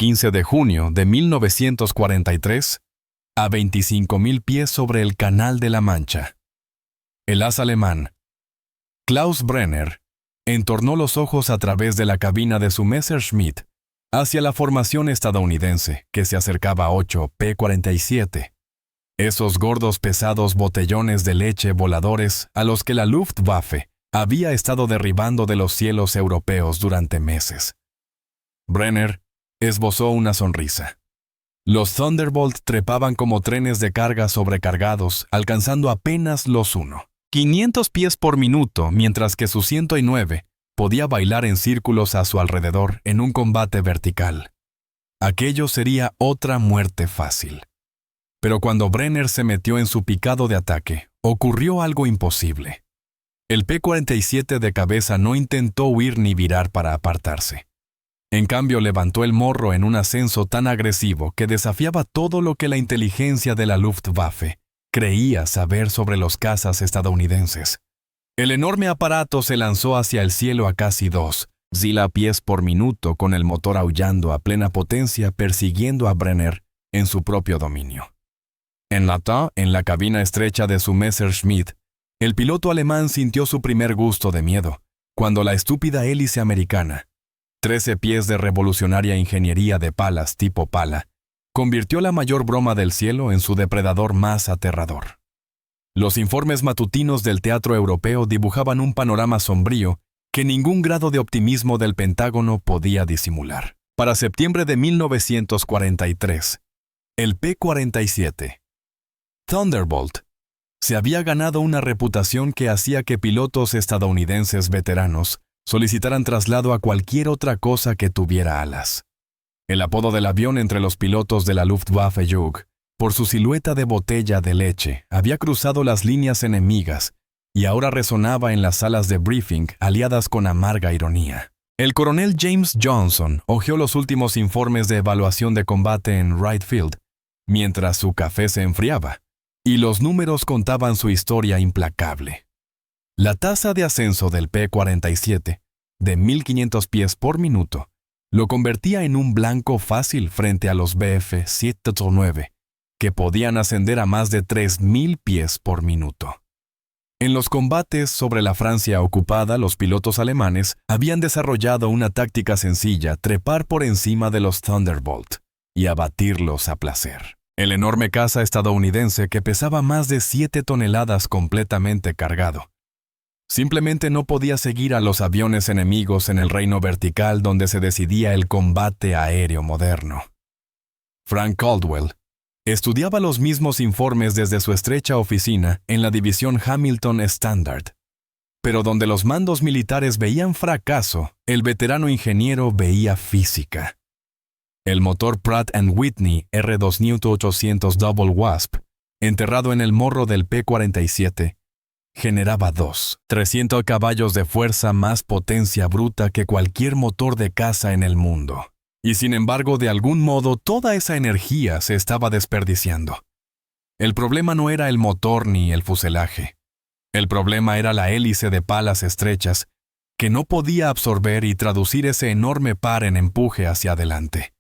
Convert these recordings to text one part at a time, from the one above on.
15 de junio de 1943, a 25.000 pies sobre el Canal de la Mancha. El as alemán, Klaus Brenner, entornó los ojos a través de la cabina de su Messerschmitt hacia la formación estadounidense, que se acercaba a 8 P-47. Esos gordos pesados botellones de leche voladores a los que la Luftwaffe había estado derribando de los cielos europeos durante meses. Brenner esbozó una sonrisa. Los Thunderbolt trepaban como trenes de carga sobrecargados, alcanzando apenas los 500 pies por minuto, mientras que su 109 podía bailar en círculos a su alrededor en un combate vertical. Aquello sería otra muerte fácil. Pero cuando Brenner se metió en su picado de ataque, ocurrió algo imposible. El P-47 de cabeza no intentó huir ni virar para apartarse. En cambio, levantó el morro en un ascenso tan agresivo que desafiaba todo lo que la inteligencia de la Luftwaffe creía saber sobre los cazas estadounidenses. El enorme aparato se lanzó hacia el cielo a casi 2 pies por minuto, con el motor aullando a plena potencia, persiguiendo a Brenner en su propio dominio. En la cabina estrecha de su Messerschmitt, el piloto alemán sintió su primer gusto de miedo, cuando la estúpida hélice americana, 13 pies de revolucionaria ingeniería de palas tipo pala, convirtió la mayor broma del cielo en su depredador más aterrador. Los informes matutinos del teatro europeo dibujaban un panorama sombrío que ningún grado de optimismo del Pentágono podía disimular. Para septiembre de 1943, el P-47, Thunderbolt, se había ganado una reputación que hacía que pilotos estadounidenses veteranos solicitaran traslado a cualquier otra cosa que tuviera alas. El apodo del avión entre los pilotos de la Luftwaffe Jugend, por su silueta de botella de leche, había cruzado las líneas enemigas y ahora resonaba en las salas de briefing aliadas con amarga ironía. El coronel James Johnson hojeó los últimos informes de evaluación de combate en Wright Field, mientras su café se enfriaba, y los números contaban su historia implacable. La tasa de ascenso del P-47, de 1.500 pies por minuto, lo convertía en un blanco fácil frente a los Bf-109, que podían ascender a más de 3.000 pies por minuto. En los combates sobre la Francia ocupada, los pilotos alemanes habían desarrollado una táctica sencilla: trepar por encima de los Thunderbolt y abatirlos a placer. El enorme caza estadounidense, que pesaba más de 7 toneladas completamente cargado, simplemente no podía seguir a los aviones enemigos en el reino vertical donde se decidía el combate aéreo moderno. Frank Caldwell estudiaba los mismos informes desde su estrecha oficina en la división Hamilton Standard. Pero donde los mandos militares veían fracaso, el veterano ingeniero veía física. El motor Pratt & Whitney R2 Newton 800 Double Wasp, enterrado en el morro del P-47, generaba 300 caballos de fuerza, más potencia bruta que cualquier motor de caza en el mundo. Y sin embargo, de algún modo, toda esa energía se estaba desperdiciando. El problema no era el motor ni el fuselaje. El problema era la hélice de palas estrechas, que no podía absorber y traducir ese enorme par en empuje hacia adelante.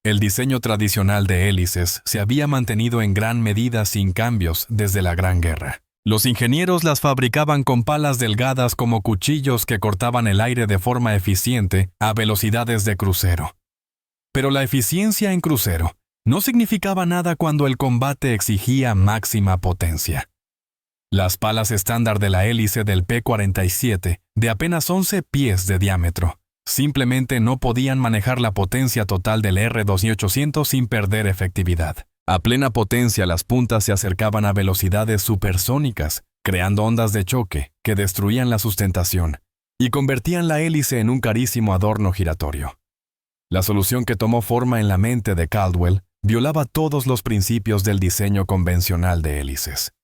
El diseño tradicional de hélices se había mantenido en gran medida sin cambios desde la Gran Guerra. Los ingenieros las fabricaban con palas delgadas como cuchillos que cortaban el aire de forma eficiente a velocidades de crucero. Pero la eficiencia en crucero no significaba nada cuando el combate exigía máxima potencia. Las palas estándar de la hélice del P-47, de apenas 11 pies de diámetro, simplemente no podían manejar la potencia total del R-2800 sin perder efectividad. A plena potencia, las puntas se acercaban a velocidades supersónicas, creando ondas de choque que destruían la sustentación y convertían la hélice en un carísimo adorno giratorio. La solución que tomó forma en la mente de Caldwell violaba todos los principios del diseño convencional de hélices.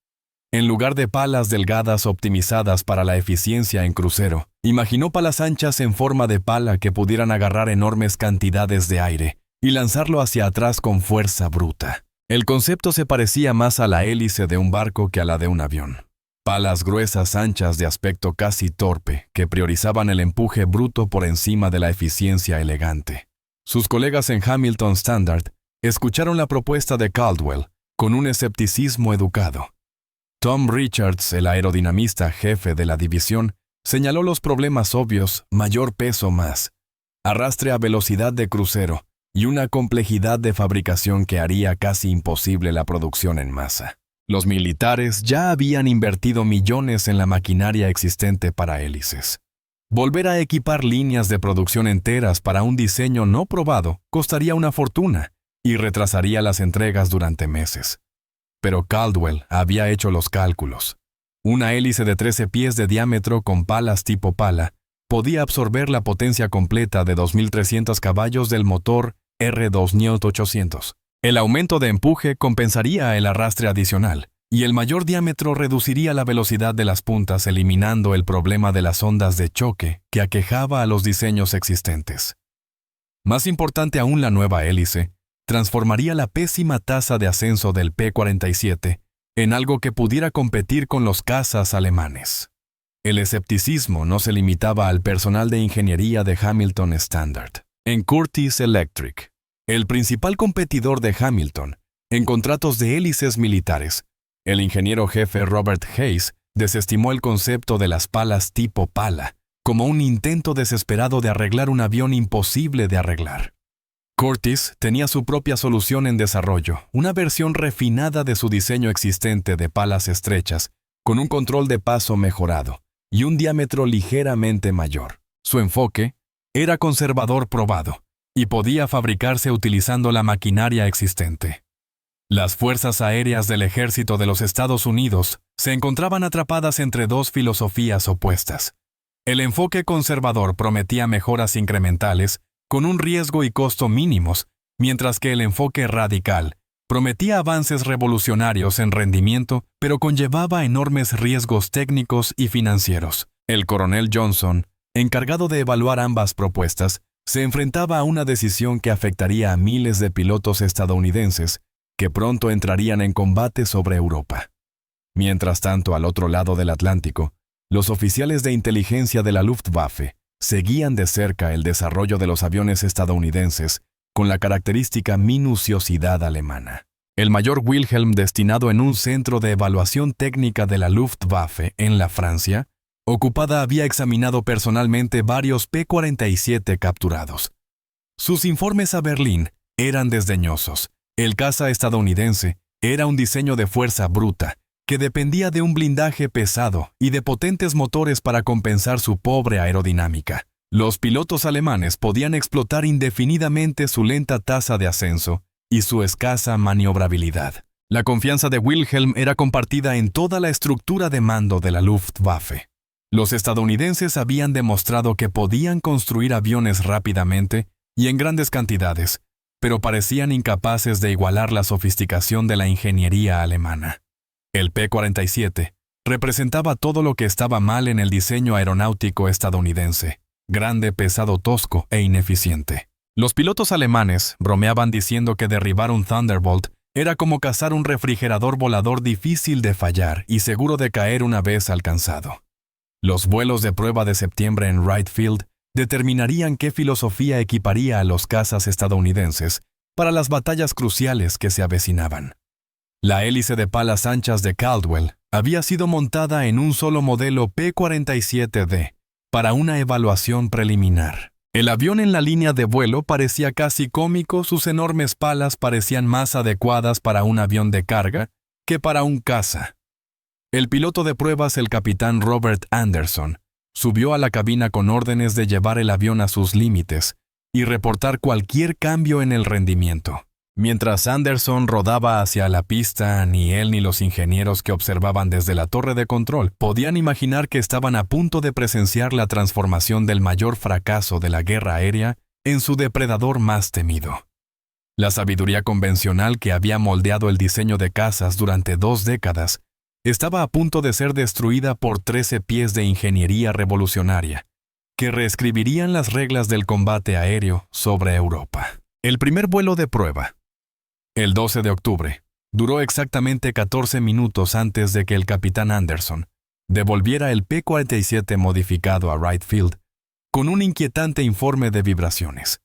En lugar de palas delgadas optimizadas para la eficiencia en crucero, imaginó palas anchas en forma de pala que pudieran agarrar enormes cantidades de aire y lanzarlo hacia atrás con fuerza bruta. El concepto se parecía más a la hélice de un barco que a la de un avión. Palas gruesas, anchas, de aspecto casi torpe, que priorizaban el empuje bruto por encima de la eficiencia elegante. Sus colegas en Hamilton Standard escucharon la propuesta de Caldwell con un escepticismo educado. Tom Richards, el aerodinamista jefe de la división, señaló los problemas obvios: mayor peso más, arrastre a velocidad de crucero y una complejidad de fabricación que haría casi imposible la producción en masa. Los militares ya habían invertido millones en la maquinaria existente para hélices. Volver a equipar líneas de producción enteras para un diseño no probado costaría una fortuna y retrasaría las entregas durante meses. Pero Caldwell había hecho los cálculos. Una hélice de 13 pies de diámetro con palas tipo pala podía absorber la potencia completa de 2.300 caballos del motor R2 Newt 800. El aumento de empuje compensaría el arrastre adicional, y el mayor diámetro reduciría la velocidad de las puntas, eliminando el problema de las ondas de choque que aquejaba a los diseños existentes. Más importante aún, la nueva hélice transformaría la pésima tasa de ascenso del P-47 en algo que pudiera competir con los cazas alemanes. El escepticismo no se limitaba al personal de ingeniería de Hamilton Standard. En Curtiss Electric, el principal competidor de Hamilton en contratos de hélices militares, el ingeniero jefe Robert Hayes desestimó el concepto de las palas tipo pala como un intento desesperado de arreglar un avión imposible de arreglar. Curtiss tenía su propia solución en desarrollo, una versión refinada de su diseño existente de palas estrechas, con un control de paso mejorado y un diámetro ligeramente mayor. Su enfoque era conservador probado y podía fabricarse utilizando la maquinaria existente. Las fuerzas aéreas del ejército de los Estados Unidos se encontraban atrapadas entre dos filosofías opuestas. El enfoque conservador prometía mejoras incrementales con un riesgo y costo mínimos, mientras que el enfoque radical prometía avances revolucionarios en rendimiento, pero conllevaba enormes riesgos técnicos y financieros. El coronel Johnson, encargado de evaluar ambas propuestas, se enfrentaba a una decisión que afectaría a miles de pilotos estadounidenses que pronto entrarían en combate sobre Europa. Mientras tanto, al otro lado del Atlántico, los oficiales de inteligencia de la Luftwaffe seguían de cerca el desarrollo de los aviones estadounidenses con la característica minuciosidad alemana. El mayor Wilhelm, destinado en un centro de evaluación técnica de la Luftwaffe en la Francia, ocupada, había examinado personalmente varios P-47 capturados. Sus informes a Berlín eran desdeñosos. El caza estadounidense era un diseño de fuerza bruta, que dependía de un blindaje pesado y de potentes motores para compensar su pobre aerodinámica. Los pilotos alemanes podían explotar indefinidamente su lenta tasa de ascenso y su escasa maniobrabilidad. La confianza de Wilhelm era compartida en toda la estructura de mando de la Luftwaffe. Los estadounidenses habían demostrado que podían construir aviones rápidamente y en grandes cantidades, pero parecían incapaces de igualar la sofisticación de la ingeniería alemana. El P-47 representaba todo lo que estaba mal en el diseño aeronáutico estadounidense: grande, pesado, tosco e ineficiente. Los pilotos alemanes bromeaban diciendo que derribar un Thunderbolt era como cazar un refrigerador volador difícil de fallar y seguro de caer una vez alcanzado. Los vuelos de prueba de septiembre en Wright Field determinarían qué filosofía equiparía a los cazas estadounidenses para las batallas cruciales que se avecinaban. La hélice de palas anchas de Caldwell había sido montada en un solo modelo P-47D para una evaluación preliminar. El avión en la línea de vuelo parecía casi cómico, sus enormes palas parecían más adecuadas para un avión de carga que para un caza. El piloto de pruebas, el capitán Robert Anderson, subió a la cabina con órdenes de llevar el avión a sus límites y reportar cualquier cambio en el rendimiento. Mientras Anderson rodaba hacia la pista, ni él ni los ingenieros que observaban desde la torre de control podían imaginar que estaban a punto de presenciar la transformación del mayor fracaso de la guerra aérea en su depredador más temido. La sabiduría convencional que había moldeado el diseño de cazas durante 2 décadas estaba a punto de ser destruida por 13 pies de ingeniería revolucionaria, que reescribirían las reglas del combate aéreo sobre Europa. El primer vuelo de prueba, el 12 de octubre, duró exactamente 14 minutos antes de que el capitán Anderson devolviera el P-47 modificado a Wright Field con un inquietante informe de vibraciones.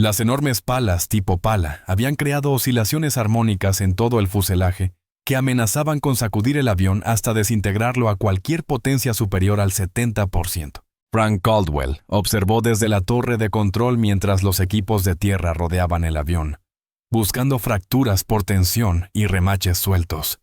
Las enormes palas tipo pala habían creado oscilaciones armónicas en todo el fuselaje que amenazaban con sacudir el avión hasta desintegrarlo a cualquier potencia superior al 70%. Frank Caldwell observó desde la torre de control mientras los equipos de tierra rodeaban el avión, buscando fracturas por tensión y remaches sueltos.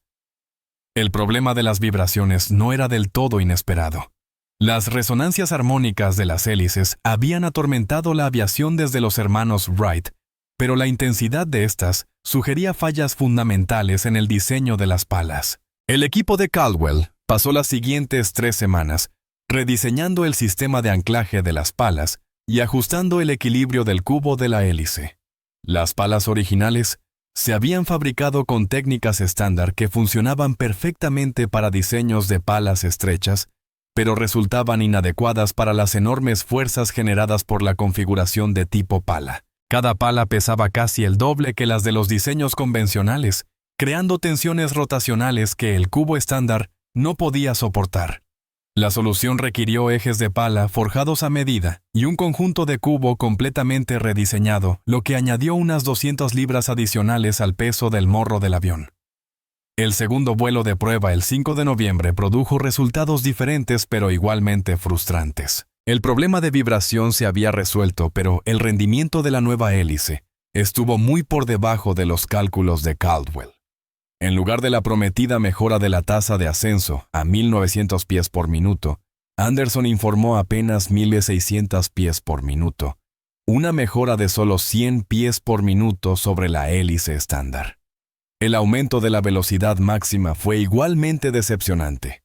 El problema de las vibraciones no era del todo inesperado. Las resonancias armónicas de las hélices habían atormentado la aviación desde los hermanos Wright, pero la intensidad de estas sugería fallas fundamentales en el diseño de las palas. El equipo de Caldwell pasó las siguientes 3 semanas rediseñando el sistema de anclaje de las palas y ajustando el equilibrio del cubo de la hélice. Las palas originales se habían fabricado con técnicas estándar que funcionaban perfectamente para diseños de palas estrechas, pero resultaban inadecuadas para las enormes fuerzas generadas por la configuración de tipo pala. Cada pala pesaba casi el doble que las de los diseños convencionales, creando tensiones rotacionales que el cubo estándar no podía soportar. La solución requirió ejes de pala forjados a medida y un conjunto de cubo completamente rediseñado, lo que añadió unas 200 libras adicionales al peso del morro del avión. El segundo vuelo de prueba el 5 de noviembre produjo resultados diferentes pero igualmente frustrantes. El problema de vibración se había resuelto, pero el rendimiento de la nueva hélice estuvo muy por debajo de los cálculos de Caldwell. En lugar de la prometida mejora de la tasa de ascenso a 1.900 pies por minuto, Anderson informó apenas 1.600 pies por minuto, una mejora de solo 100 pies por minuto sobre la hélice estándar. El aumento de la velocidad máxima fue igualmente decepcionante.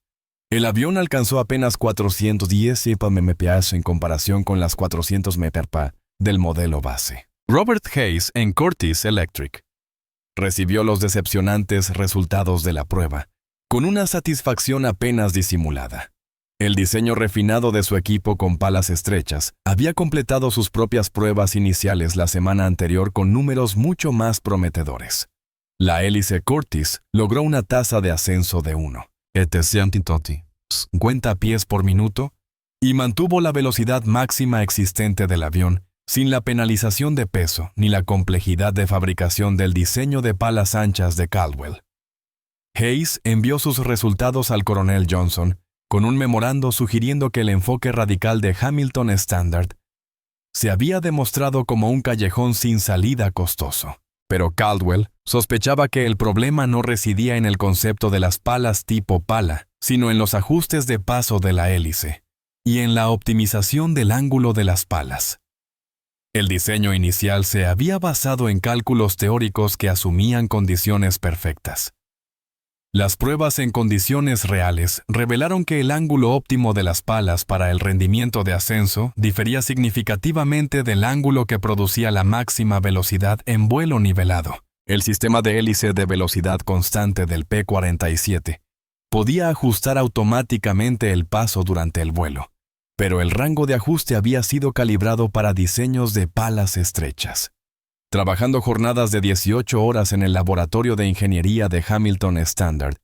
El avión alcanzó apenas 410 mph en comparación con las 400 mph del modelo base. Robert Hayes en Curtiss Electric recibió los decepcionantes resultados de la prueba, con una satisfacción apenas disimulada. El diseño refinado de su equipo con palas estrechas había completado sus propias pruebas iniciales la semana anterior con números mucho más prometedores. La hélice Curtiss logró una tasa de ascenso de 1,50 pies por minuto y mantuvo la velocidad máxima existente del avión sin la penalización de peso ni la complejidad de fabricación del diseño de palas anchas de Caldwell. Hayes envió sus resultados al coronel Johnson con un memorando sugiriendo que el enfoque radical de Hamilton Standard se había demostrado como un callejón sin salida costoso. Pero Caldwell sospechaba que el problema no residía en el concepto de las palas tipo pala, sino en los ajustes de paso de la hélice y en la optimización del ángulo de las palas. El diseño inicial se había basado en cálculos teóricos que asumían condiciones perfectas. Las pruebas en condiciones reales revelaron que el ángulo óptimo de las palas para el rendimiento de ascenso difería significativamente del ángulo que producía la máxima velocidad en vuelo nivelado. El sistema de hélice de velocidad constante del P-47 podía ajustar automáticamente el paso durante el vuelo, pero el rango de ajuste había sido calibrado para diseños de palas estrechas. Trabajando jornadas de 18 horas en el laboratorio de ingeniería de Hamilton Standard,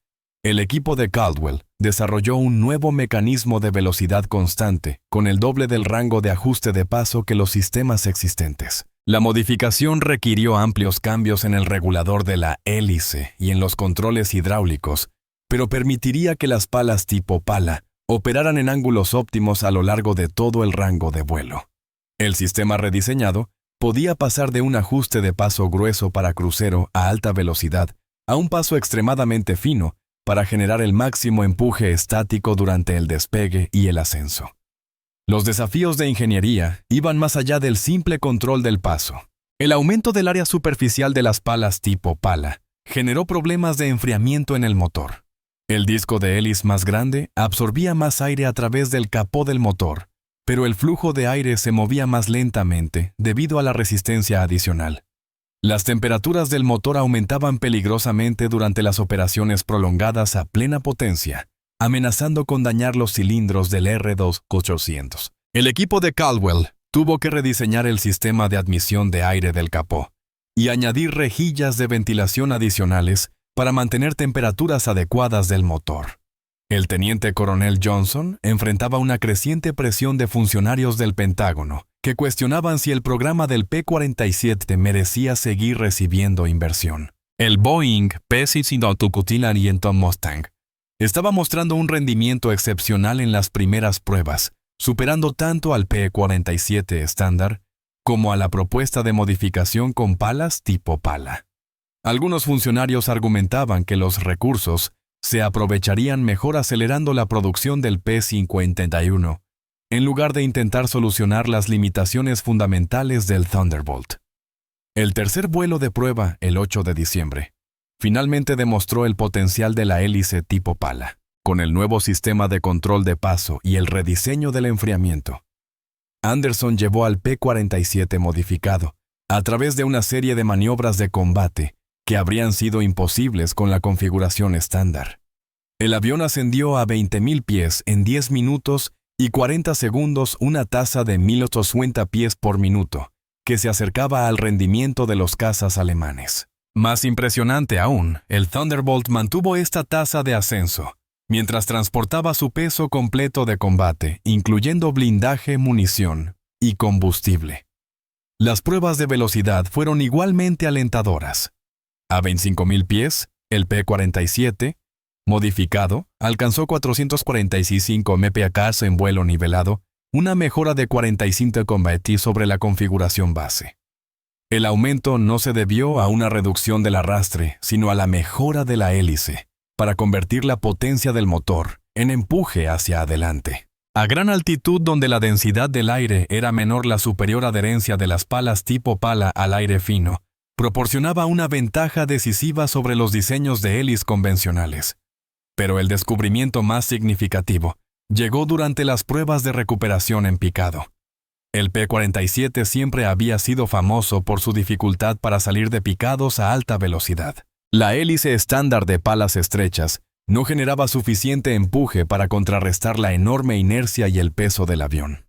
el equipo de Caldwell desarrolló un nuevo mecanismo de velocidad constante con el doble del rango de ajuste de paso que los sistemas existentes. La modificación requirió amplios cambios en el regulador de la hélice y en los controles hidráulicos, pero permitiría que las palas tipo pala operaran en ángulos óptimos a lo largo de todo el rango de vuelo. El sistema rediseñado podía pasar de un ajuste de paso grueso para crucero a alta velocidad a un paso extremadamente fino para generar el máximo empuje estático durante el despegue y el ascenso. Los desafíos de ingeniería iban más allá del simple control del paso. El aumento del área superficial de las palas tipo pala generó problemas de enfriamiento en el motor. El disco de hélice más grande absorbía más aire a través del capó del motor, pero el flujo de aire se movía más lentamente debido a la resistencia adicional. Las temperaturas del motor aumentaban peligrosamente durante las operaciones prolongadas a plena potencia, amenazando con dañar los cilindros del R2800. El equipo de Caldwell tuvo que rediseñar el sistema de admisión de aire del capó y añadir rejillas de ventilación adicionales para mantener temperaturas adecuadas del motor. El teniente coronel Johnson enfrentaba una creciente presión de funcionarios del Pentágono que cuestionaban si el programa del P-47 merecía seguir recibiendo inversión. El Boeing P-650 Mustang estaba mostrando un rendimiento excepcional en las primeras pruebas, superando tanto al P-47 estándar como a la propuesta de modificación con palas tipo pala. Algunos funcionarios argumentaban que los recursos se aprovecharían mejor acelerando la producción del P-51, en lugar de intentar solucionar las limitaciones fundamentales del Thunderbolt. El tercer vuelo de prueba, el 8 de diciembre, finalmente demostró el potencial de la hélice tipo pala, con el nuevo sistema de control de paso y el rediseño del enfriamiento. Anderson llevó al P-47 modificado, a través de una serie de maniobras de combate que habrían sido imposibles con la configuración estándar. El avión ascendió a 20.000 pies en 10 minutos y 40 segundos, una tasa de 1.080 pies por minuto, que se acercaba al rendimiento de los cazas alemanes. Más impresionante aún, el Thunderbolt mantuvo esta tasa de ascenso, mientras transportaba su peso completo de combate, incluyendo blindaje, munición y combustible. Las pruebas de velocidad fueron igualmente alentadoras. A 25.000 pies, el P-47, modificado, alcanzó 445 mph en vuelo nivelado, una mejora de 45 mph sobre la configuración base. El aumento no se debió a una reducción del arrastre, sino a la mejora de la hélice, para convertir la potencia del motor en empuje hacia adelante. A gran altitud donde la densidad del aire era menor, la superior adherencia de las palas tipo pala al aire fino proporcionaba una ventaja decisiva sobre los diseños de hélice convencionales. Pero el descubrimiento más significativo llegó durante las pruebas de recuperación en picado. El P-47 siempre había sido famoso por su dificultad para salir de picados a alta velocidad. La hélice estándar de palas estrechas no generaba suficiente empuje para contrarrestar la enorme inercia y el peso del avión.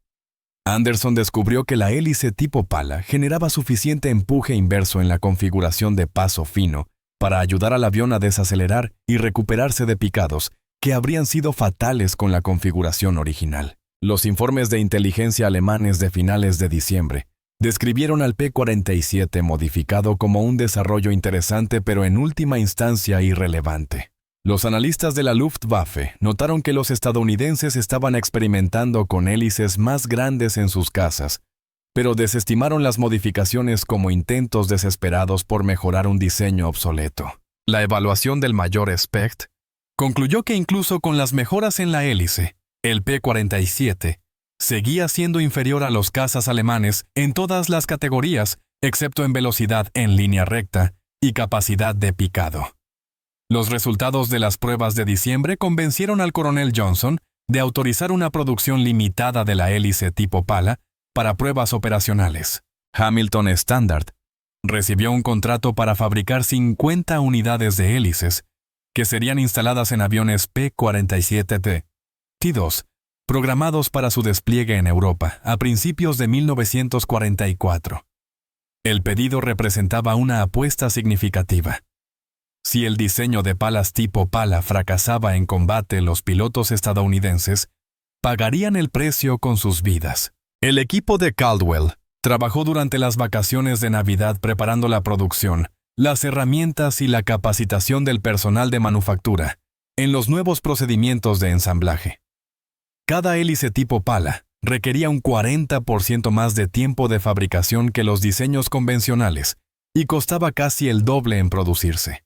Anderson descubrió que la hélice tipo pala generaba suficiente empuje inverso en la configuración de paso fino para ayudar al avión a desacelerar y recuperarse de picados que habrían sido fatales con la configuración original. Los informes de inteligencia alemanes de finales de diciembre describieron al P-47 modificado como un desarrollo interesante pero en última instancia irrelevante. Los analistas de la Luftwaffe notaron que los estadounidenses estaban experimentando con hélices más grandes en sus cazas, pero desestimaron las modificaciones como intentos desesperados por mejorar un diseño obsoleto. La evaluación del mayor Specht concluyó que incluso con las mejoras en la hélice, el P-47 seguía siendo inferior a los cazas alemanes en todas las categorías, excepto en velocidad en línea recta y capacidad de picado. Los resultados de las pruebas de diciembre convencieron al coronel Johnson de autorizar una producción limitada de la hélice tipo pala para pruebas operacionales. Hamilton Standard recibió un contrato para fabricar 50 unidades de hélices que serían instaladas en aviones P-47 T-2, programados para su despliegue en Europa a principios de 1944. El pedido representaba una apuesta significativa. Si el diseño de palas tipo pala fracasaba en combate, los pilotos estadounidenses pagarían el precio con sus vidas. El equipo de Caldwell trabajó durante las vacaciones de Navidad preparando la producción, las herramientas y la capacitación del personal de manufactura en los nuevos procedimientos de ensamblaje. Cada hélice tipo pala requería un 40% más de tiempo de fabricación que los diseños convencionales y costaba casi el doble en producirse.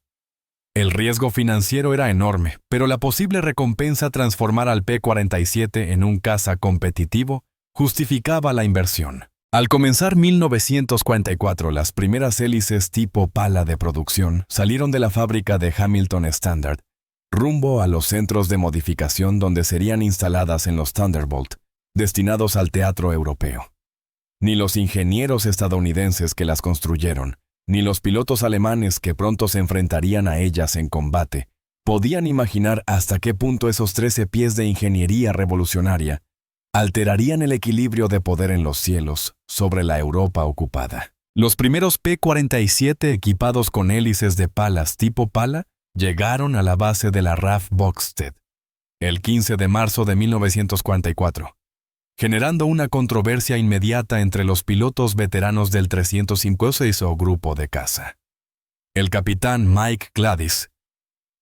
El riesgo financiero era enorme, pero la posible recompensa transformar al P-47 en un caza competitivo justificaba la inversión. Al comenzar 1944, las primeras hélices tipo pala de producción salieron de la fábrica de Hamilton Standard, rumbo a los centros de modificación donde serían instaladas en los Thunderbolt, destinados al teatro europeo. Ni los ingenieros estadounidenses que las construyeron, ni los pilotos alemanes que pronto se enfrentarían a ellas en combate, podían imaginar hasta qué punto esos 13 pies de ingeniería revolucionaria alterarían el equilibrio de poder en los cielos sobre la Europa ocupada. Los primeros P-47 equipados con hélices de palas tipo pala llegaron a la base de la RAF Boxted. el 15 de marzo de 1944, generando una controversia inmediata entre los pilotos veteranos del 356 Grupo de Caza. El capitán Mike Gladys,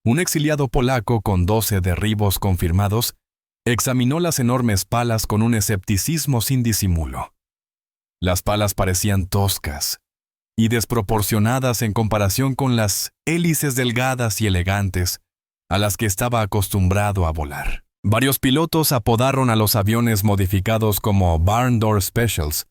un exiliado polaco con 12 derribos confirmados, examinó las enormes palas con un escepticismo sin disimulo. Las palas parecían toscas y desproporcionadas en comparación con las hélices delgadas y elegantes a las que estaba acostumbrado a volar. Varios pilotos apodaron a los aviones modificados como Barn Door Specials,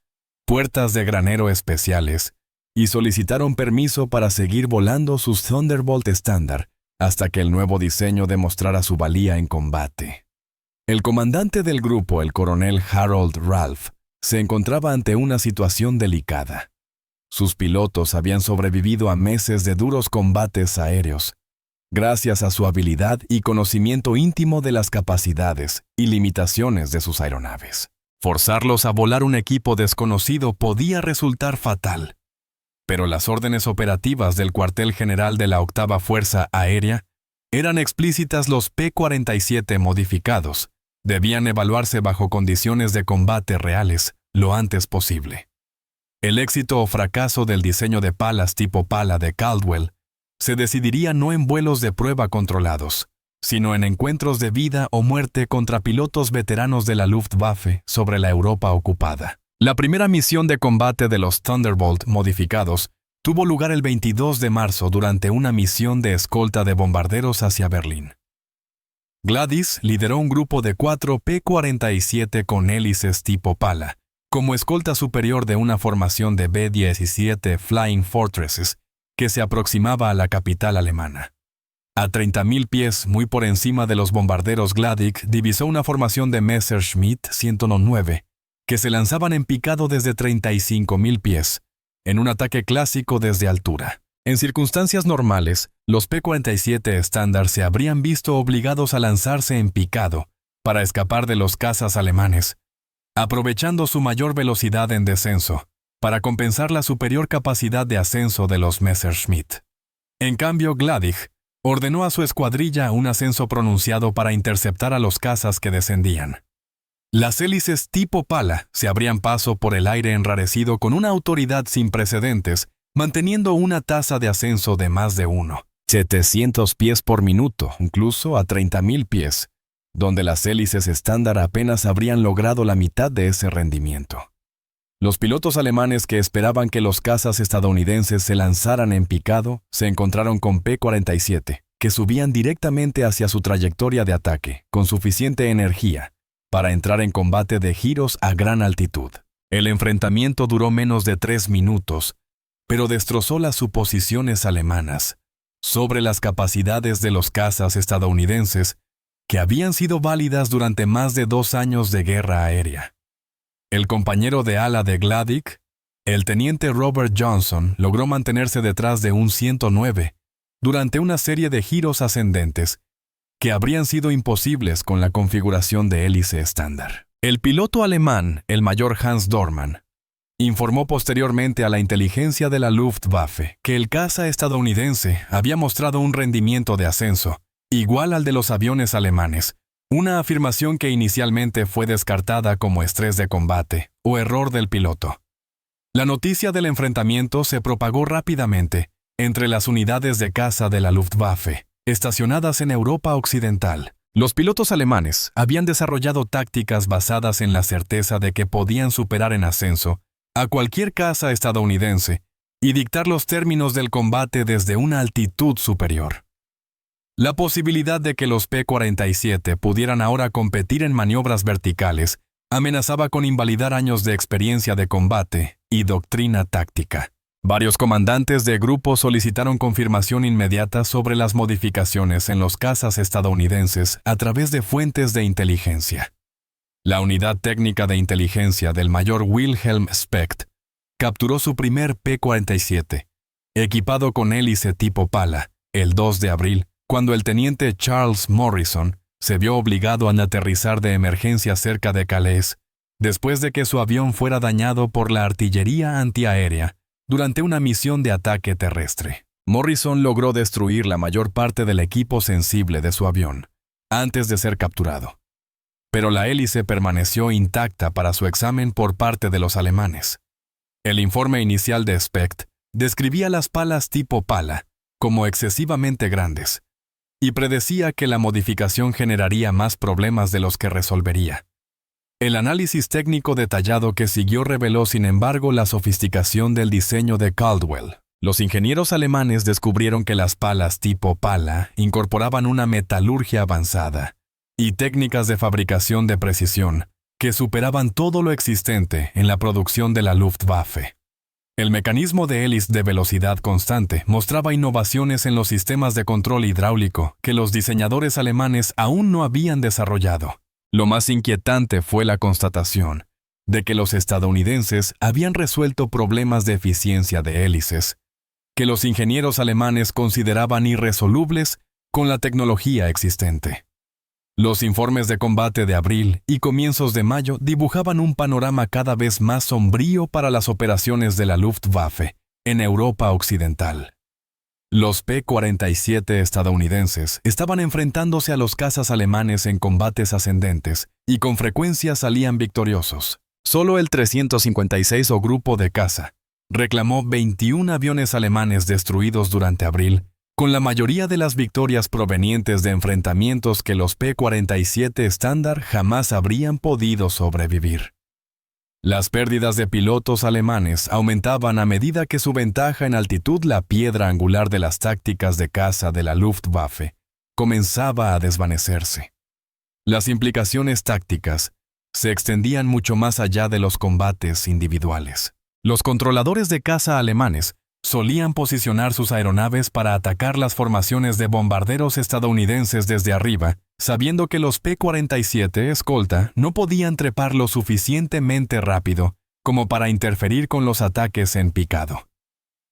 puertas de granero especiales, y solicitaron permiso para seguir volando sus Thunderbolt estándar hasta que el nuevo diseño demostrara su valía en combate. El comandante del grupo, el coronel Harold Ralph, se encontraba ante una situación delicada. Sus pilotos habían sobrevivido a meses de duros combates aéreos, gracias a su habilidad y conocimiento íntimo de las capacidades y limitaciones de sus aeronaves. Forzarlos a volar un equipo desconocido podía resultar fatal, pero las órdenes operativas del cuartel general de la 8ª Fuerza Aérea eran explícitas. Los P-47 modificados debían evaluarse bajo condiciones de combate reales lo antes posible. El éxito o fracaso del diseño de palas tipo pala de Caldwell se decidiría no en vuelos de prueba controlados, sino en encuentros de vida o muerte contra pilotos veteranos de la Luftwaffe sobre la Europa ocupada. La primera misión de combate de los Thunderbolt modificados tuvo lugar el 22 de marzo durante una misión de escolta de bombarderos hacia Berlín. Gladys lideró un grupo de 4 P-47 con hélices tipo pala, como escolta superior de una formación de B-17 Flying Fortresses que se aproximaba a la capital alemana. A 30.000 pies, muy por encima de los bombarderos, Gladys divisó una formación de Messerschmitt 109 que se lanzaban en picado desde 35.000 pies, en un ataque clásico desde altura. En circunstancias normales, los P-47 estándar se habrían visto obligados a lanzarse en picado para escapar de los cazas alemanes, aprovechando su mayor velocidad en descenso para compensar la superior capacidad de ascenso de los Messerschmitt. En cambio, Gladys ordenó a su escuadrilla un ascenso pronunciado para interceptar a los cazas que descendían. Las hélices tipo pala se abrían paso por el aire enrarecido con una autoridad sin precedentes, manteniendo una tasa de ascenso de más de 700 pies por minuto, incluso a 30.000 pies, donde las hélices estándar apenas habrían logrado la mitad de ese rendimiento. Los pilotos alemanes que esperaban que los cazas estadounidenses se lanzaran en picado se encontraron con P-47, que subían directamente hacia su trayectoria de ataque, con suficiente energía para entrar en combate de giros a gran altitud. El enfrentamiento duró menos de 3 minutos, pero destrozó las suposiciones alemanas sobre las capacidades de los cazas estadounidenses que habían sido válidas durante más de 2 años de guerra aérea. El compañero de ala de Gladys, el teniente Robert Johnson, logró mantenerse detrás de un 109 durante una serie de giros ascendentes que habrían sido imposibles con la configuración de hélice estándar. El piloto alemán, el mayor Hans Dormann, informó posteriormente a la inteligencia de la Luftwaffe que el caza estadounidense había mostrado un rendimiento de ascenso igual al de los aviones alemanes, una afirmación que inicialmente fue descartada como estrés de combate o error del piloto. La noticia del enfrentamiento se propagó rápidamente entre las unidades de caza de la Luftwaffe, estacionadas en Europa Occidental. Los pilotos alemanes habían desarrollado tácticas basadas en la certeza de que podían superar en ascenso a cualquier caza estadounidense y dictar los términos del combate desde una altitud superior. La posibilidad de que los P-47 pudieran ahora competir en maniobras verticales amenazaba con invalidar años de experiencia de combate y doctrina táctica. Varios comandantes de grupo solicitaron confirmación inmediata sobre las modificaciones en los cazas estadounidenses a través de fuentes de inteligencia. La unidad técnica de inteligencia del mayor Wilhelm Specht capturó su primer P-47, equipado con hélice tipo pala, el 2 de abril, cuando el teniente Charles Morrison se vio obligado a aterrizar de emergencia cerca de Calais, después de que su avión fuera dañado por la artillería antiaérea durante una misión de ataque terrestre. Morrison logró destruir la mayor parte del equipo sensible de su avión, antes de ser capturado. Pero la hélice permaneció intacta para su examen por parte de los alemanes. El informe inicial de Specht describía las palas tipo pala como excesivamente grandes y predecía que la modificación generaría más problemas de los que resolvería. El análisis técnico detallado que siguió reveló, sin embargo, la sofisticación del diseño de Caldwell. Los ingenieros alemanes descubrieron que las palas tipo pala incorporaban una metalurgia avanzada y técnicas de fabricación de precisión que superaban todo lo existente en la producción de la Luftwaffe. El mecanismo de hélice de velocidad constante mostraba innovaciones en los sistemas de control hidráulico que los diseñadores alemanes aún no habían desarrollado. Lo más inquietante fue la constatación de que los estadounidenses habían resuelto problemas de eficiencia de hélices que los ingenieros alemanes consideraban irresolubles con la tecnología existente. Los informes de combate de abril y comienzos de mayo dibujaban un panorama cada vez más sombrío para las operaciones de la Luftwaffe en Europa Occidental. Los P-47 estadounidenses estaban enfrentándose a los cazas alemanes en combates ascendentes y con frecuencia salían victoriosos. Solo el 356 Grupo de caza reclamó 21 aviones alemanes destruidos durante abril, con la mayoría de las victorias provenientes de enfrentamientos que los P-47 estándar jamás habrían podido sobrevivir. Las pérdidas de pilotos alemanes aumentaban a medida que su ventaja en altitud, la piedra angular de las tácticas de caza de la Luftwaffe, comenzaba a desvanecerse. Las implicaciones tácticas se extendían mucho más allá de los combates individuales. Los controladores de caza alemanes solían posicionar sus aeronaves para atacar las formaciones de bombarderos estadounidenses desde arriba, sabiendo que los P-47 escolta no podían trepar lo suficientemente rápido como para interferir con los ataques en picado.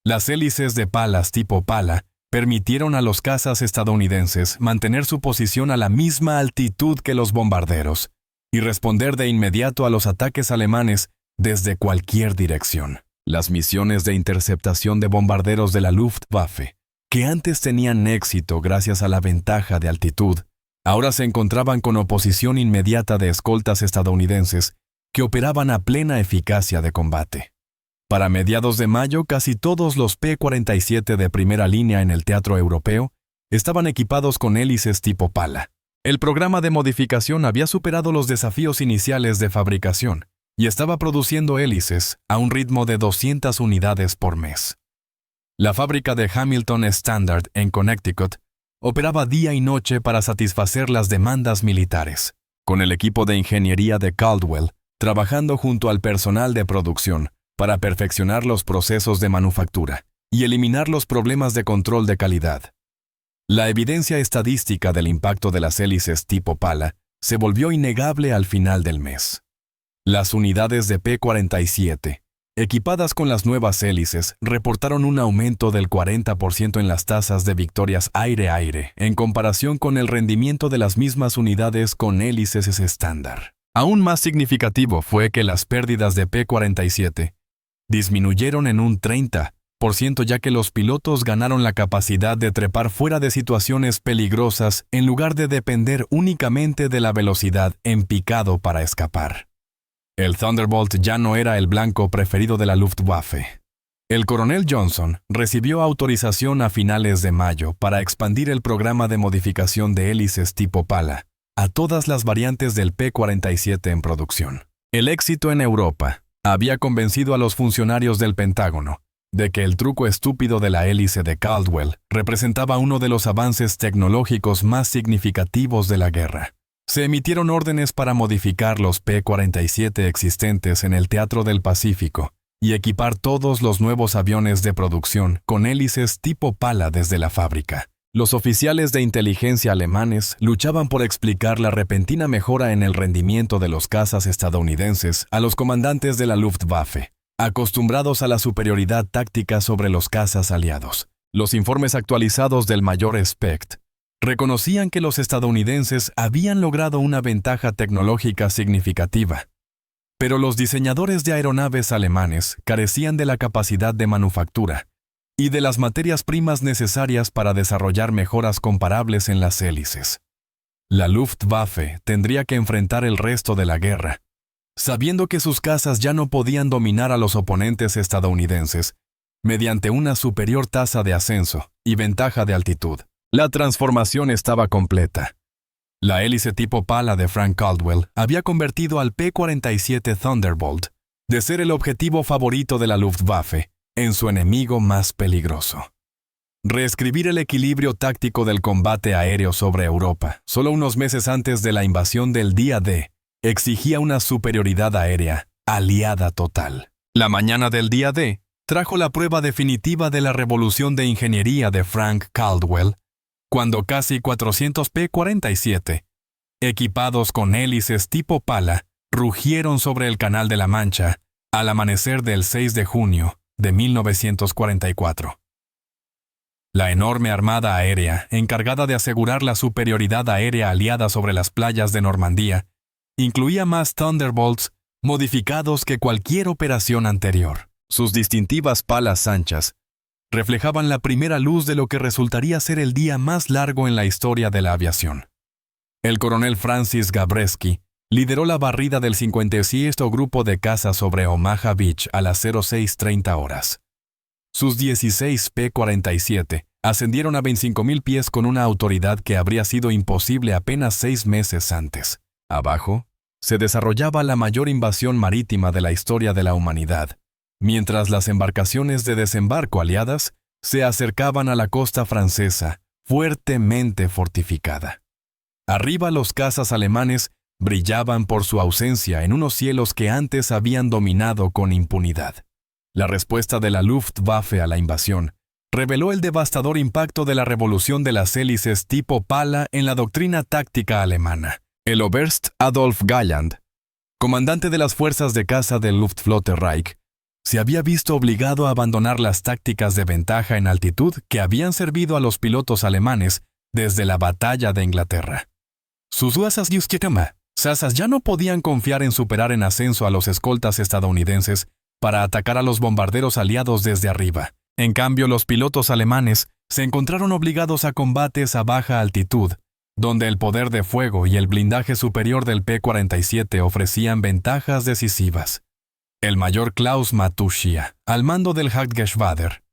Las hélices de palas tipo pala permitieron a los cazas estadounidenses mantener su posición a la misma altitud que los bombarderos y responder de inmediato a los ataques alemanes desde cualquier dirección. Las misiones de interceptación de bombarderos de la Luftwaffe, que antes tenían éxito gracias a la ventaja de altitud, ahora se encontraban con oposición inmediata de escoltas estadounidenses que operaban a plena eficacia de combate. Para mediados de mayo, casi todos los P-47 de primera línea en el teatro europeo estaban equipados con hélices tipo pala. El programa de modificación había superado los desafíos iniciales de fabricación y estaba produciendo hélices a un ritmo de 200 unidades por mes. La fábrica de Hamilton Standard en Connecticut operaba día y noche para satisfacer las demandas militares, con el equipo de ingeniería de Caldwell trabajando junto al personal de producción para perfeccionar los procesos de manufactura y eliminar los problemas de control de calidad. La evidencia estadística del impacto de las hélices tipo pala se volvió innegable al final del mes. Las unidades de P-47, equipadas con las nuevas hélices, reportaron un aumento del 40% en las tasas de victorias aire-aire en comparación con el rendimiento de las mismas unidades con hélices estándar. Aún más significativo fue que las pérdidas de P-47 disminuyeron en un 30%, ya que los pilotos ganaron la capacidad de trepar fuera de situaciones peligrosas en lugar de depender únicamente de la velocidad en picado para escapar. El Thunderbolt ya no era el blanco preferido de la Luftwaffe. El coronel Johnson recibió autorización a finales de mayo para expandir el programa de modificación de hélices tipo pala a todas las variantes del P-47 en producción. El éxito en Europa había convencido a los funcionarios del Pentágono de que el truco estúpido de la hélice de Caldwell representaba uno de los avances tecnológicos más significativos de la guerra. Se emitieron órdenes para modificar los P-47 existentes en el Teatro del Pacífico y equipar todos los nuevos aviones de producción con hélices tipo pala desde la fábrica. Los oficiales de inteligencia alemanes luchaban por explicar la repentina mejora en el rendimiento de los cazas estadounidenses a los comandantes de la Luftwaffe, acostumbrados a la superioridad táctica sobre los cazas aliados. Los informes actualizados del mayor Specht reconocían que los estadounidenses habían logrado una ventaja tecnológica significativa, pero los diseñadores de aeronaves alemanes carecían de la capacidad de manufactura y de las materias primas necesarias para desarrollar mejoras comparables en las hélices. La Luftwaffe tendría que enfrentar el resto de la guerra, sabiendo que sus cazas ya no podían dominar a los oponentes estadounidenses, mediante una superior tasa de ascenso y ventaja de altitud. La transformación estaba completa. La hélice tipo pala de Frank Caldwell había convertido al P-47 Thunderbolt, de ser el objetivo favorito de la Luftwaffe, en su enemigo más peligroso. Reescribir el equilibrio táctico del combate aéreo sobre Europa, solo unos meses antes de la invasión del día D, exigía una superioridad aérea aliada total. La mañana del día D trajo la prueba definitiva de la revolución de ingeniería de Frank Caldwell, cuando casi 400 P-47, equipados con hélices tipo pala, rugieron sobre el Canal de la Mancha al amanecer del 6 de junio de 1944. La enorme armada aérea, encargada de asegurar la superioridad aérea aliada sobre las playas de Normandía, incluía más Thunderbolts modificados que cualquier operación anterior. Sus distintivas palas anchas reflejaban la primera luz de lo que resultaría ser el día más largo en la historia de la aviación. El coronel Francis Gabreski lideró la barrida del 56º grupo de caza sobre Omaha Beach a las 06:30 horas. Sus 16 P-47 ascendieron a 25,000 pies con una autoridad que habría sido imposible apenas 6 meses antes. Abajo, se desarrollaba la mayor invasión marítima de la historia de la humanidad, mientras las embarcaciones de desembarco aliadas se acercaban a la costa francesa, fuertemente fortificada. Arriba los cazas alemanes brillaban por su ausencia en unos cielos que antes habían dominado con impunidad. La respuesta de la Luftwaffe a la invasión reveló el devastador impacto de la revolución de las hélices tipo pala en la doctrina táctica alemana. El Oberst Adolf Galland, comandante de las fuerzas de caza del Luftflotte Reich, se había visto obligado a abandonar las tácticas de ventaja en altitud que habían servido a los pilotos alemanes desde la batalla de Inglaterra. Sus sasas ya no podían confiar en superar en ascenso a los escoltas estadounidenses para atacar a los bombarderos aliados desde arriba. En cambio, los pilotos alemanes se encontraron obligados a combates a baja altitud, donde el poder de fuego y el blindaje superior del P-47 ofrecían ventajas decisivas. El mayor Klaus Matuschia, al mando del Hauptgeschwader,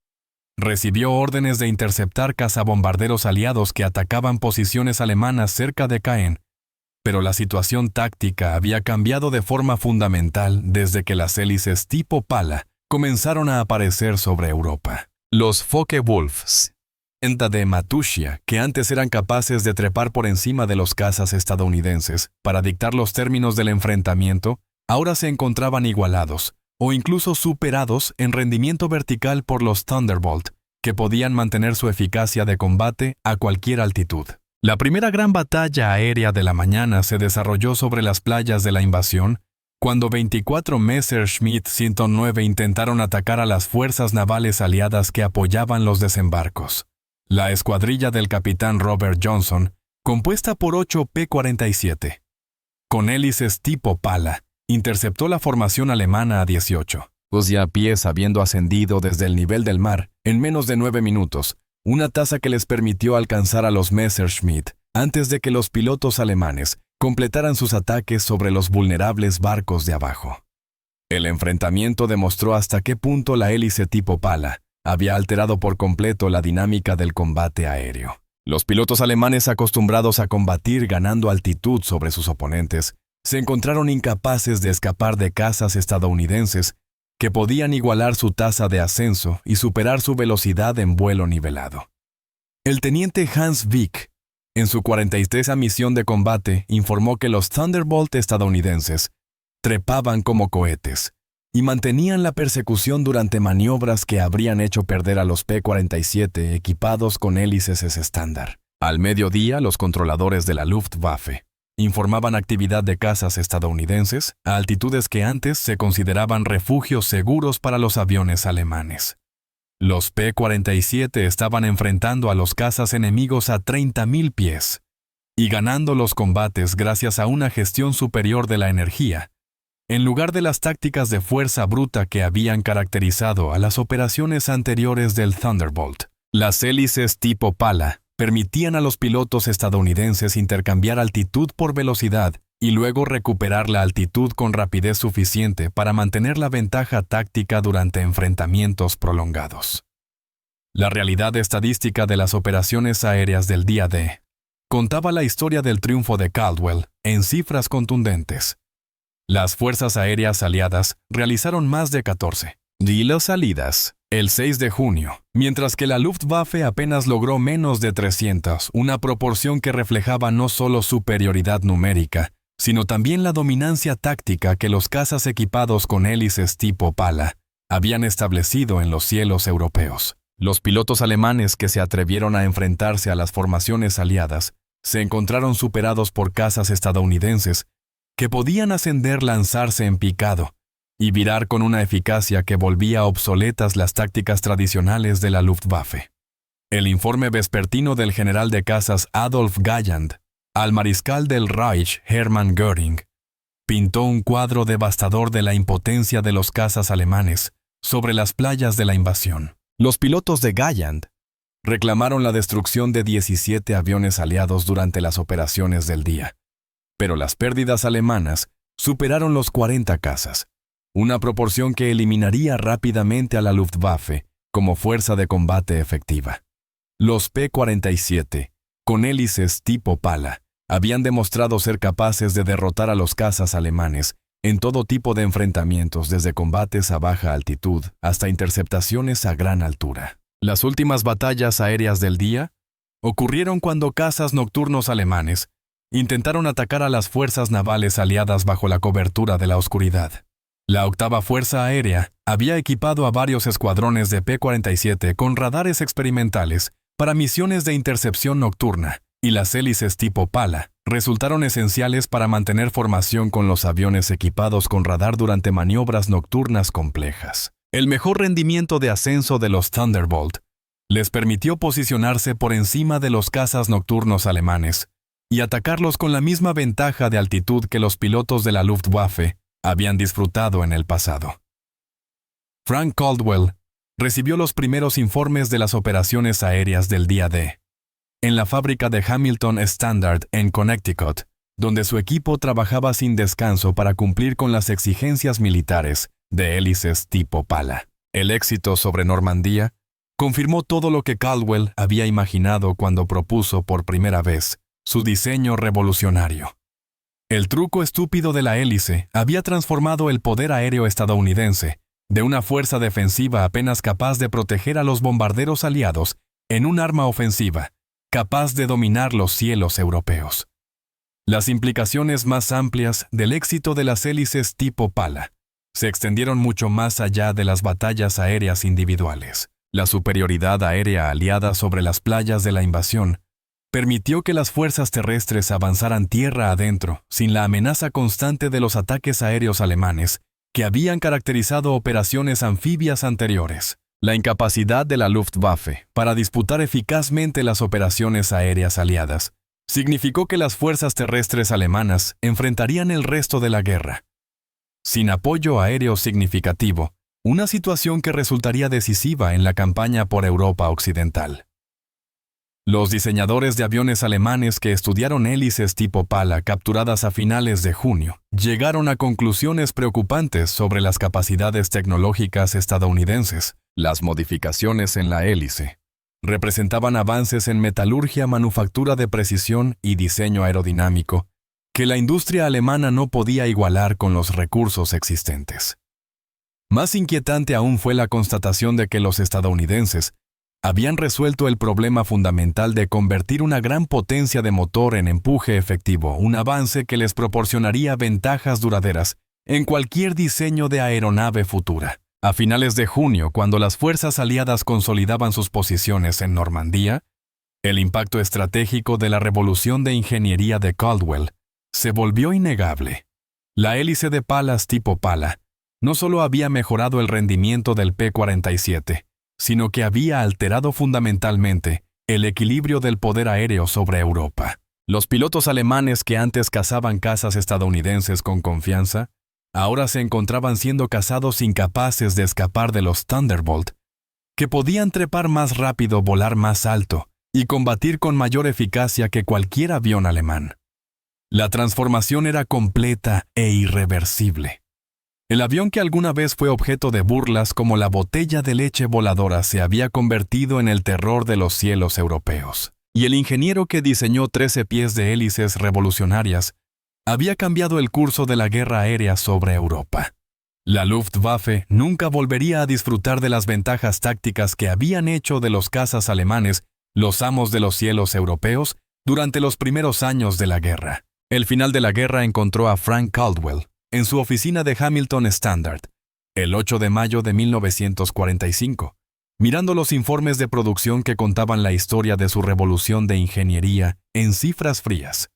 recibió órdenes de interceptar cazabombarderos aliados que atacaban posiciones alemanas cerca de Caen, pero la situación táctica había cambiado de forma fundamental desde que las hélices tipo pala comenzaron a aparecer sobre Europa. Los Focke-Wulfs de Matuschia, que antes eran capaces de trepar por encima de los cazas estadounidenses para dictar los términos del enfrentamiento, ahora se encontraban igualados, o incluso superados en rendimiento vertical por los Thunderbolt, que podían mantener su eficacia de combate a cualquier altitud. La primera gran batalla aérea de la mañana se desarrolló sobre las playas de la invasión, cuando 24 Messerschmitt 109 intentaron atacar a las fuerzas navales aliadas que apoyaban los desembarcos. La escuadrilla del capitán Robert Johnson, compuesta por 8 P-47, con hélices tipo pala, interceptó la formación alemana a 18. Ya a pies habiendo ascendido desde el nivel del mar en menos de 9 minutos, una tasa que les permitió alcanzar a los Messerschmitt antes de que los pilotos alemanes completaran sus ataques sobre los vulnerables barcos de abajo. El enfrentamiento demostró hasta qué punto la hélice tipo pala había alterado por completo la dinámica del combate aéreo. Los pilotos alemanes, acostumbrados a combatir ganando altitud sobre sus oponentes, se encontraron incapaces de escapar de cazas estadounidenses que podían igualar su tasa de ascenso y superar su velocidad en vuelo nivelado. El teniente Hans Wick, en su 43ª misión de combate, informó que los Thunderbolt estadounidenses trepaban como cohetes y mantenían la persecución durante maniobras que habrían hecho perder a los P-47 equipados con hélices estándar. Al mediodía, los controladores de la Luftwaffe informaban actividad de cazas estadounidenses a altitudes que antes se consideraban refugios seguros para los aviones alemanes. Los P-47 estaban enfrentando a los cazas enemigos a 30,000 pies y ganando los combates gracias a una gestión superior de la energía, en lugar de las tácticas de fuerza bruta que habían caracterizado a las operaciones anteriores del Thunderbolt. Las hélices tipo pala permitían a los pilotos estadounidenses intercambiar altitud por velocidad y luego recuperar la altitud con rapidez suficiente para mantener la ventaja táctica durante enfrentamientos prolongados. La realidad estadística de las operaciones aéreas del día D contaba la historia del triunfo de Caldwell en cifras contundentes. Las fuerzas aéreas aliadas realizaron más de 14 salidas el 6 de junio, mientras que la Luftwaffe apenas logró menos de 300, una proporción que reflejaba no solo superioridad numérica, sino también la dominancia táctica que los cazas equipados con hélices tipo pala habían establecido en los cielos europeos. Los pilotos alemanes que se atrevieron a enfrentarse a las formaciones aliadas se encontraron superados por cazas estadounidenses que podían ascender, lanzarse en picado y virar con una eficacia que volvía obsoletas las tácticas tradicionales de la Luftwaffe. El informe vespertino del general de cazas Adolf Galland al mariscal del Reich Hermann Göring pintó un cuadro devastador de la impotencia de los cazas alemanes sobre las playas de la invasión. Los pilotos de Galland reclamaron la destrucción de 17 aviones aliados durante las operaciones del día, pero las pérdidas alemanas superaron los 40 cazas, una proporción que eliminaría rápidamente a la Luftwaffe como fuerza de combate efectiva. Los P-47, con hélices tipo pala, habían demostrado ser capaces de derrotar a los cazas alemanes en todo tipo de enfrentamientos, desde combates a baja altitud hasta interceptaciones a gran altura. Las últimas batallas aéreas del día ocurrieron cuando cazas nocturnos alemanes intentaron atacar a las fuerzas navales aliadas bajo la cobertura de la oscuridad. La octava Fuerza Aérea había equipado a varios escuadrones de P-47 con radares experimentales para misiones de intercepción nocturna, y las hélices tipo pala resultaron esenciales para mantener formación con los aviones equipados con radar durante maniobras nocturnas complejas. El mejor rendimiento de ascenso de los Thunderbolt les permitió posicionarse por encima de los cazas nocturnos alemanes y atacarlos con la misma ventaja de altitud que los pilotos de la Luftwaffe habían disfrutado en el pasado. Frank Caldwell recibió los primeros informes de las operaciones aéreas del día D en la fábrica de Hamilton Standard en Connecticut, donde su equipo trabajaba sin descanso para cumplir con las exigencias militares de hélices tipo pala. El éxito sobre Normandía confirmó todo lo que Caldwell había imaginado cuando propuso por primera vez su diseño revolucionario. El truco estúpido de la hélice había transformado el poder aéreo estadounidense de una fuerza defensiva apenas capaz de proteger a los bombarderos aliados en un arma ofensiva, capaz de dominar los cielos europeos. Las implicaciones más amplias del éxito de las hélices tipo pala se extendieron mucho más allá de las batallas aéreas individuales. La superioridad aérea aliada sobre las playas de la invasión permitió que las fuerzas terrestres avanzaran tierra adentro sin la amenaza constante de los ataques aéreos alemanes que habían caracterizado operaciones anfibias anteriores. La incapacidad de la Luftwaffe para disputar eficazmente las operaciones aéreas aliadas significó que las fuerzas terrestres alemanas enfrentarían el resto de la guerra sin apoyo aéreo significativo, una situación que resultaría decisiva en la campaña por Europa Occidental. Los diseñadores de aviones alemanes que estudiaron hélices tipo pala capturadas a finales de junio llegaron a conclusiones preocupantes sobre las capacidades tecnológicas estadounidenses. Las modificaciones en la hélice representaban avances en metalurgia, manufactura de precisión y diseño aerodinámico que la industria alemana no podía igualar con los recursos existentes. Más inquietante aún fue la constatación de que los estadounidenses habían resuelto el problema fundamental de convertir una gran potencia de motor en empuje efectivo, un avance que les proporcionaría ventajas duraderas en cualquier diseño de aeronave futura. A finales de junio, cuando las fuerzas aliadas consolidaban sus posiciones en Normandía, el impacto estratégico de la revolución de ingeniería de Caldwell se volvió innegable. La hélice de palas tipo pala no solo había mejorado el rendimiento del P-47, sino que había alterado fundamentalmente el equilibrio del poder aéreo sobre Europa. Los pilotos alemanes que antes cazaban cazas estadounidenses con confianza, ahora se encontraban siendo cazados incapaces de escapar de los Thunderbolt, que podían trepar más rápido, volar más alto y combatir con mayor eficacia que cualquier avión alemán. La transformación era completa e irreversible. El avión que alguna vez fue objeto de burlas como la botella de leche voladora se había convertido en el terror de los cielos europeos. Y el ingeniero que diseñó 13 pies de hélices revolucionarias había cambiado el curso de la guerra aérea sobre Europa. La Luftwaffe nunca volvería a disfrutar de las ventajas tácticas que habían hecho de los cazas alemanes los amos de los cielos europeos durante los primeros años de la guerra. El final de la guerra encontró a Frank Caldwell en su oficina de Hamilton Standard, el 8 de mayo de 1945, mirando los informes de producción que contaban la historia de su revolución de ingeniería en cifras frías.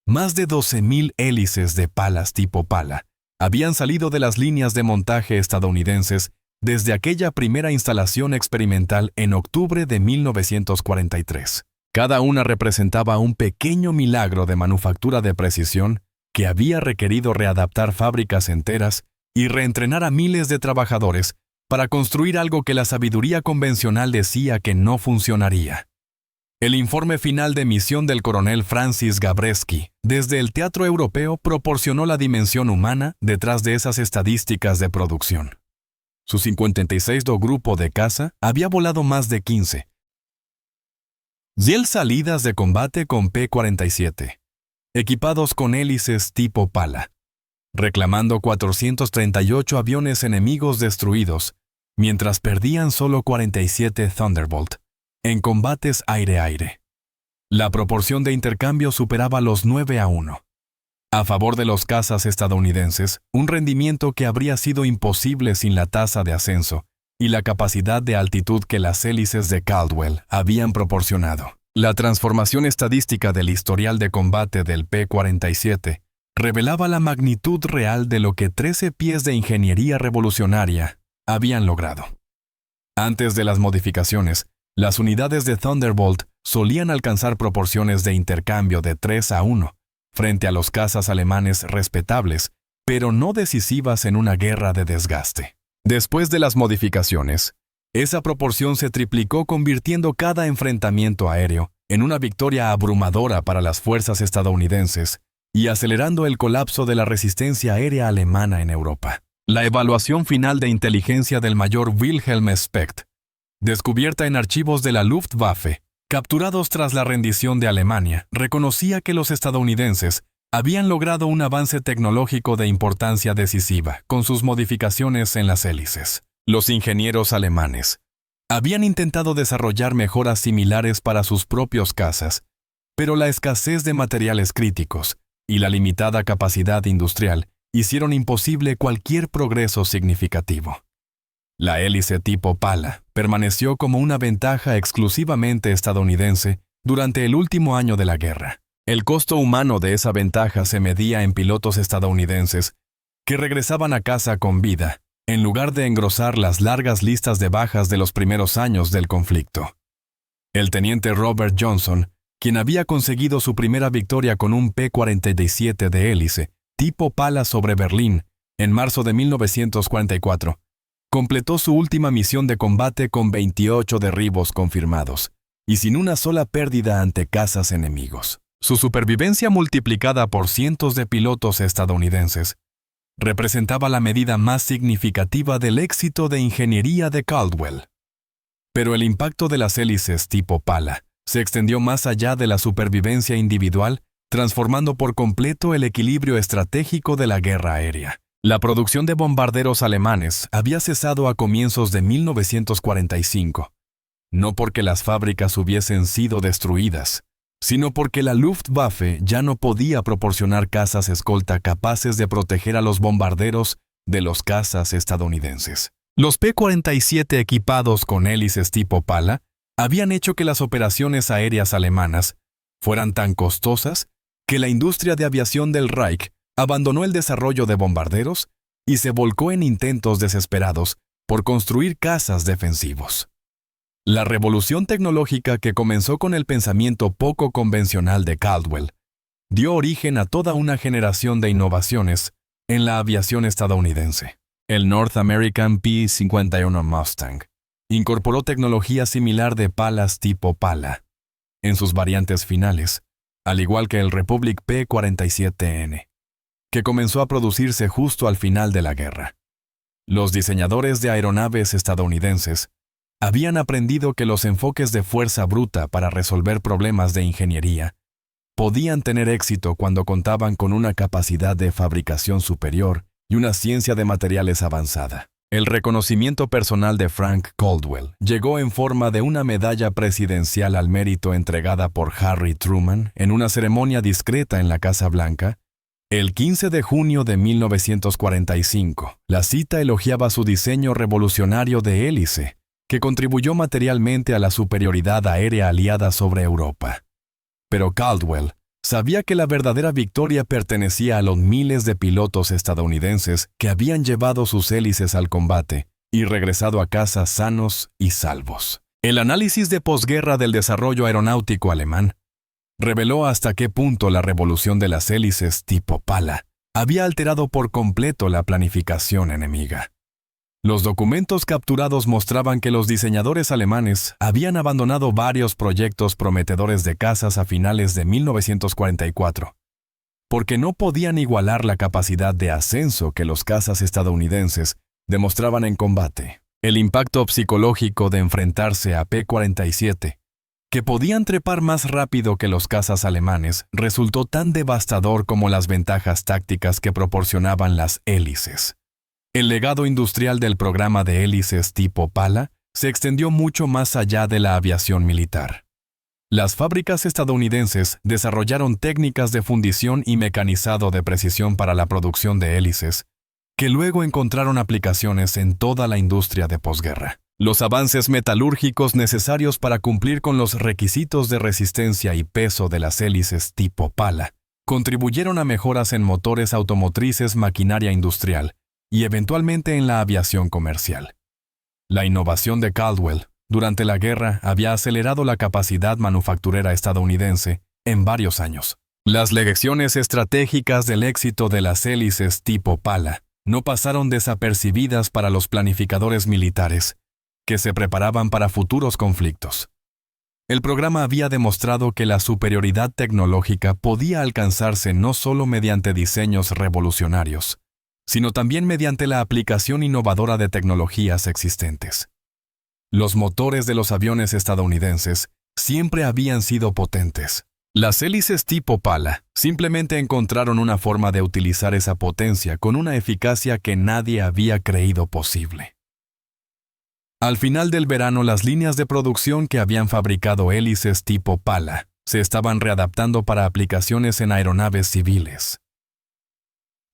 Más de 12,000 hélices de palas tipo pala habían salido de las líneas de montaje estadounidenses desde aquella primera instalación experimental en octubre de 1943. Cada una representaba un pequeño milagro de manufactura de precisión que había requerido readaptar fábricas enteras y reentrenar a miles de trabajadores para construir algo que la sabiduría convencional decía que no funcionaría. El informe final de misión del coronel Francis Gabreski desde el teatro europeo proporcionó la dimensión humana detrás de esas estadísticas de producción. Su 56º grupo de caza había volado más de 15. 10 salidas de combate con P-47, equipados con hélices tipo pala, reclamando 438 aviones enemigos destruidos, mientras perdían solo 47 Thunderbolt en combates aire-aire. La proporción de intercambio superaba los 9-1. A favor de los cazas estadounidenses, un rendimiento que habría sido imposible sin la tasa de ascenso y la capacidad de altitud que las hélices de Caldwell habían proporcionado. La transformación estadística del historial de combate del P-47 revelaba la magnitud real de lo que 13 pies de ingeniería revolucionaria habían logrado. Antes de las modificaciones, las unidades de Thunderbolt solían alcanzar proporciones de intercambio de 3-1 frente a los cazas alemanes respetables, pero no decisivas en una guerra de desgaste. Después de las modificaciones, esa proporción se triplicó, convirtiendo cada enfrentamiento aéreo en una victoria abrumadora para las fuerzas estadounidenses y acelerando el colapso de la resistencia aérea alemana en Europa. La evaluación final de inteligencia del mayor Wilhelm Specht, descubierta en archivos de la Luftwaffe, capturados tras la rendición de Alemania, reconocía que los estadounidenses habían logrado un avance tecnológico de importancia decisiva con sus modificaciones en las hélices. Los ingenieros alemanes habían intentado desarrollar mejoras similares para sus propios cazas, pero la escasez de materiales críticos y la limitada capacidad industrial hicieron imposible cualquier progreso significativo. La hélice tipo pala permaneció como una ventaja exclusivamente estadounidense durante el último año de la guerra. El costo humano de esa ventaja se medía en pilotos estadounidenses que regresaban a casa con vida, en lugar de engrosar las largas listas de bajas de los primeros años del conflicto. El teniente Robert Johnson, quien había conseguido su primera victoria con un P-47 de hélice, tipo pala sobre Berlín, en marzo de 1944, completó su última misión de combate con 28 derribos confirmados, y sin una sola pérdida ante cazas enemigos. Su supervivencia multiplicada por cientos de pilotos estadounidenses representaba la medida más significativa del éxito de ingeniería de Caldwell. Pero el impacto de las hélices tipo pala se extendió más allá de la supervivencia individual, transformando por completo el equilibrio estratégico de la guerra aérea. La producción de bombarderos alemanes había cesado a comienzos de 1945, no porque las fábricas hubiesen sido destruidas, sino porque la Luftwaffe ya no podía proporcionar cazas escolta capaces de proteger a los bombarderos de los cazas estadounidenses. Los P-47 equipados con hélices tipo pala habían hecho que las operaciones aéreas alemanas fueran tan costosas que la industria de aviación del Reich abandonó el desarrollo de bombarderos y se volcó en intentos desesperados por construir cazas defensivos. La revolución tecnológica que comenzó con el pensamiento poco convencional de Caldwell dio origen a toda una generación de innovaciones en la aviación estadounidense. El North American P-51 Mustang incorporó tecnología similar de palas tipo pala, en sus variantes finales, al igual que el Republic P-47N, que comenzó a producirse justo al final de la guerra. Los diseñadores de aeronaves estadounidenses habían aprendido que los enfoques de fuerza bruta para resolver problemas de ingeniería podían tener éxito cuando contaban con una capacidad de fabricación superior y una ciencia de materiales avanzada. El reconocimiento personal de Frank Caldwell llegó en forma de una medalla presidencial al mérito entregada por Harry Truman en una ceremonia discreta en la Casa Blanca. El 15 de junio de 1945, la cita elogiaba su diseño revolucionario de hélice, que contribuyó materialmente a la superioridad aérea aliada sobre Europa. Pero Caldwell sabía que la verdadera victoria pertenecía a los miles de pilotos estadounidenses que habían llevado sus hélices al combate y regresado a casa sanos y salvos. El análisis de posguerra del desarrollo aeronáutico alemán reveló hasta qué punto la revolución de las hélices tipo pala había alterado por completo la planificación enemiga. Los documentos capturados mostraban que los diseñadores alemanes habían abandonado varios proyectos prometedores de cazas a finales de 1944, porque no podían igualar la capacidad de ascenso que los cazas estadounidenses demostraban en combate. El impacto psicológico de enfrentarse a P-47, que podían trepar más rápido que los cazas alemanes, resultó tan devastador como las ventajas tácticas que proporcionaban las hélices. El legado industrial del programa de hélices tipo pala se extendió mucho más allá de la aviación militar. Las fábricas estadounidenses desarrollaron técnicas de fundición y mecanizado de precisión para la producción de hélices, que luego encontraron aplicaciones en toda la industria de posguerra. Los avances metalúrgicos necesarios para cumplir con los requisitos de resistencia y peso de las hélices tipo pala contribuyeron a mejoras en motores automotrices, maquinaria industrial y eventualmente en la aviación comercial. La innovación de Caldwell durante la guerra había acelerado la capacidad manufacturera estadounidense en varios años. Las lecciones estratégicas del éxito de las hélices tipo pala no pasaron desapercibidas para los planificadores militares, que se preparaban para futuros conflictos. El programa había demostrado que la superioridad tecnológica podía alcanzarse no solo mediante diseños revolucionarios, sino también mediante la aplicación innovadora de tecnologías existentes. Los motores de los aviones estadounidenses siempre habían sido potentes. Las hélices tipo pala simplemente encontraron una forma de utilizar esa potencia con una eficacia que nadie había creído posible. Al final del verano, las líneas de producción que habían fabricado hélices tipo pala se estaban readaptando para aplicaciones en aeronaves civiles.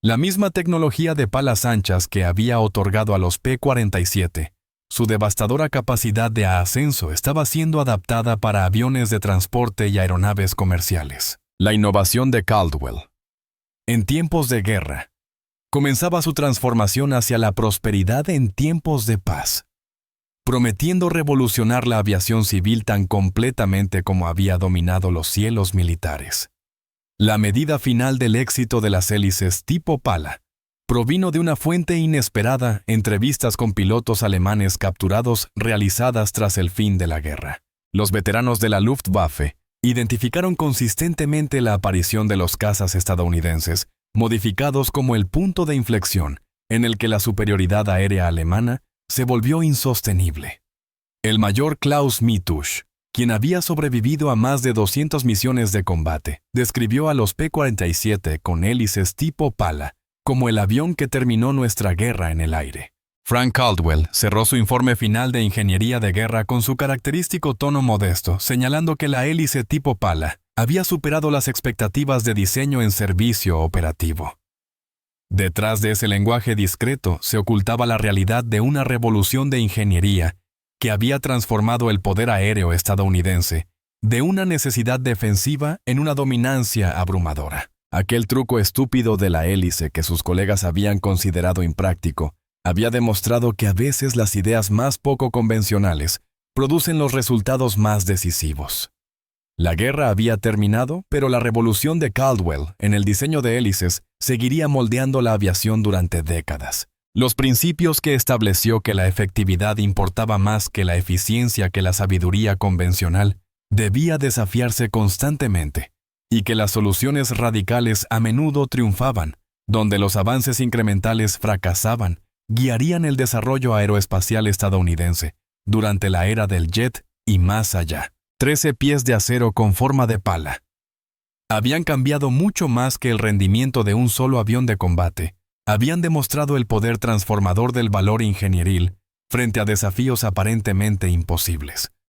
La misma tecnología de palas anchas que había otorgado a los P-47, su devastadora capacidad de ascenso estaba siendo adaptada para aviones de transporte y aeronaves comerciales. La innovación de Caldwell, en tiempos de guerra, comenzaba su transformación hacia la prosperidad en tiempos de paz, prometiendo revolucionar la aviación civil tan completamente como había dominado los cielos militares. La medida final del éxito de las hélices tipo pala provino de una fuente inesperada: entrevistas con pilotos alemanes capturados realizadas tras el fin de la guerra. Los veteranos de la Luftwaffe identificaron consistentemente la aparición de los cazas estadounidenses, modificados como el punto de inflexión en el que la superioridad aérea alemana se volvió insostenible. El mayor Klaus Mitusch, quien había sobrevivido a más de 200 misiones de combate, describió a los P-47 con hélices tipo pala como el avión que terminó nuestra guerra en el aire. Frank Caldwell cerró su informe final de ingeniería de guerra con su característico tono modesto, señalando que la hélice tipo pala había superado las expectativas de diseño en servicio operativo. Detrás de ese lenguaje discreto se ocultaba la realidad de una revolución de ingeniería que había transformado el poder aéreo estadounidense de una necesidad defensiva en una dominancia abrumadora. Aquel truco estúpido de la hélice que sus colegas habían considerado impráctico había demostrado que a veces las ideas más poco convencionales producen los resultados más decisivos. La guerra había terminado, pero la revolución de Caldwell en el diseño de hélices seguiría moldeando la aviación durante décadas. Los principios que estableció, que la efectividad importaba más que la eficiencia, que la sabiduría convencional, debía desafiarse constantemente y que las soluciones radicales a menudo triunfaban, donde los avances incrementales fracasaban, guiarían el desarrollo aeroespacial estadounidense durante la era del jet y más allá. 13 pies de acero con forma de pala. Habían cambiado mucho más que el rendimiento de un solo avión de combate. Habían demostrado el poder transformador del valor ingenieril frente a desafíos aparentemente imposibles.